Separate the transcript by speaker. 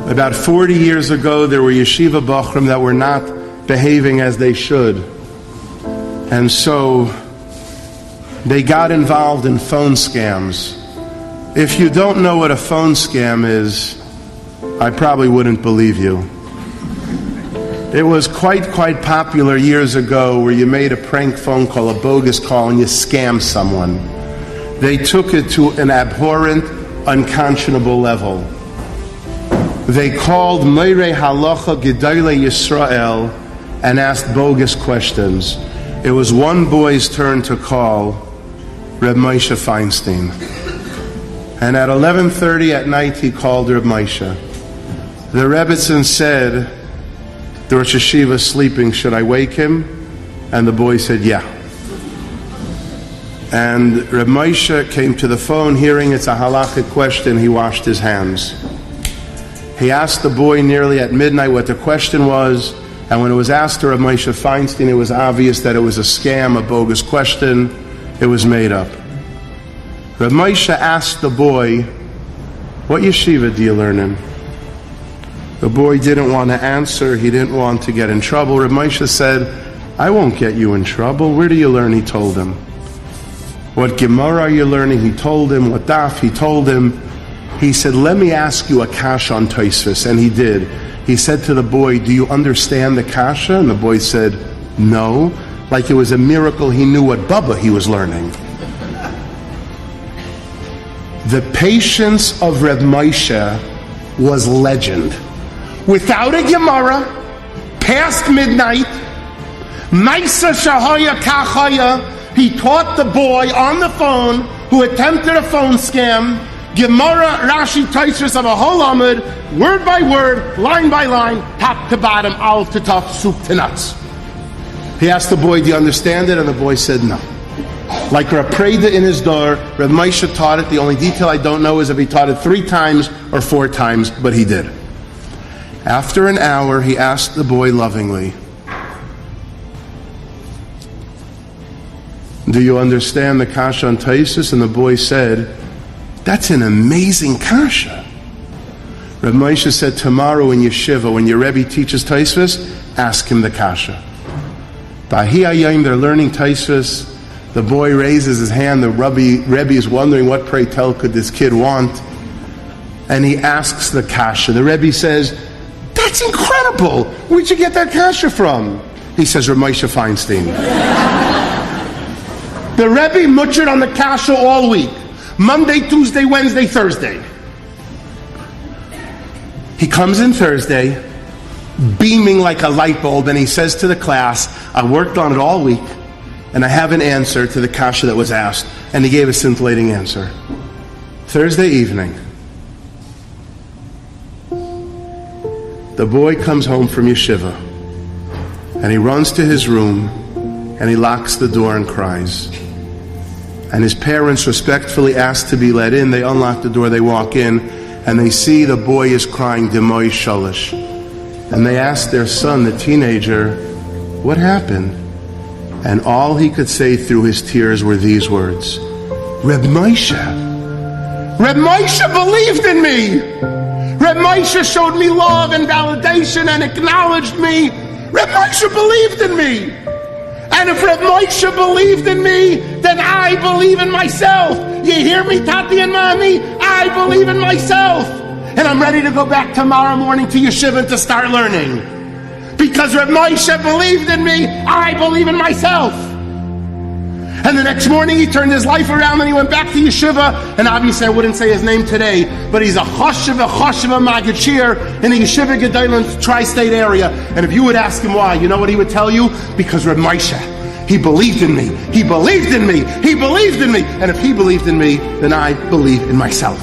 Speaker 1: About 40 years ago, there were yeshiva bochurim that were not behaving as they should. And so they got involved in phone scams. If you don't know what a phone scam is, I probably wouldn't believe you. It was quite popular years ago where you made a prank phone call, a bogus call, and you scammed someone. They took it to an abhorrent, unconscionable level. They called Meirei Halacha Gedolei Yisrael and asked bogus questions. It was one boy's turn to call Rabbi Moshe Feinstein. And at 11:30 at night, he called Rabbi Moshe. The Rebbitzin said, the Rosh Hashiva is sleeping, should I wake him? And the boy said, yeah. And Rabbi Moshe came to the phone, hearing it's a halachic question. He washed his hands. He asked the boy nearly at midnight what the question was, and when it was asked to Rabbi Moshe Feinstein, it was obvious that it was a scam, a bogus question. It was made up. Rabbi Moshe asked the boy, what yeshiva do you learn in? The boy didn't want to answer. He didn't want to get in trouble. Rabbi Moshe said, I won't get you in trouble. Where do you learn? He told him. What Gemara are you learning? He told him. What daf? He told him. He said, let me ask you a kasha on Tosfos. And he did. He said to the boy, do you understand the kasha? And the boy said, no. Like it was a miracle he knew what Bubba he was learning. The patience of Reb Moshe was legend. Without a Gemara, past midnight, Maisa Shahaya Kachaya, he taught the boy on the phone who attempted a phone scam, Gemara, Rashi, Tosfos of a whole Amud, word by word, line by line, top to bottom, aleph to taf, soup to nuts. He asked the boy, do you understand it? And the boy said no. Like Rav Preda in his door, Rav Moshe taught it. The only detail I don't know is if he taught it 3 times or 4 times, but he did. After an hour, he asked the boy lovingly, do you understand the kasha on Tosfos? And the boy said, that's an amazing kasha. Rav Moshe said, tomorrow in yeshiva, when your Rebbe teaches Tosfos, ask him the kasha. Bahi Ayayim, they're learning Tosfos. The boy raises his hand. The Rebbe is wondering what, pray tell, could this kid want? And he asks the kasha. The Rebbe says, that's incredible. Where'd you get that kasha from? He says, Rabbi Moshe Feinstein. The Rebbe mutchered on the kasha all week. Monday, Tuesday, Wednesday, Thursday. He comes in Thursday, beaming like a light bulb, and he says to the class, I worked on it all week, and I have an answer to the kasha that was asked. And he gave a scintillating answer. Thursday evening, the boy comes home from yeshiva, and he runs to his room, and he locks the door and cries. And his parents respectfully ask to be let in. They unlock the door, they walk in, and they see the boy is crying, Demoy Shalish. And they ask their son, the teenager, what happened? And all he could say through his tears were these words, Reb Moshe believed in me. Reb Moshe showed me love and validation and acknowledged me. Reb Moshe believed in me. And if Reb Moshe believed in me, then I believe in myself. You hear me, Tati and Mommy? I believe in myself. And I'm ready to go back tomorrow morning to yeshiva to start learning. Because Reb Moshe believed in me, I believe in myself. And the next morning he turned his life around and he went back to yeshiva. And obviously I wouldn't say his name today, but he's a choshev magachir in the yeshiva gedolim tri-state area. And if you would ask him why, you know what he would tell you? Because Reb Moshe, he believed in me. He believed in me. He believed in me. And if he believed in me, then I believe in myself.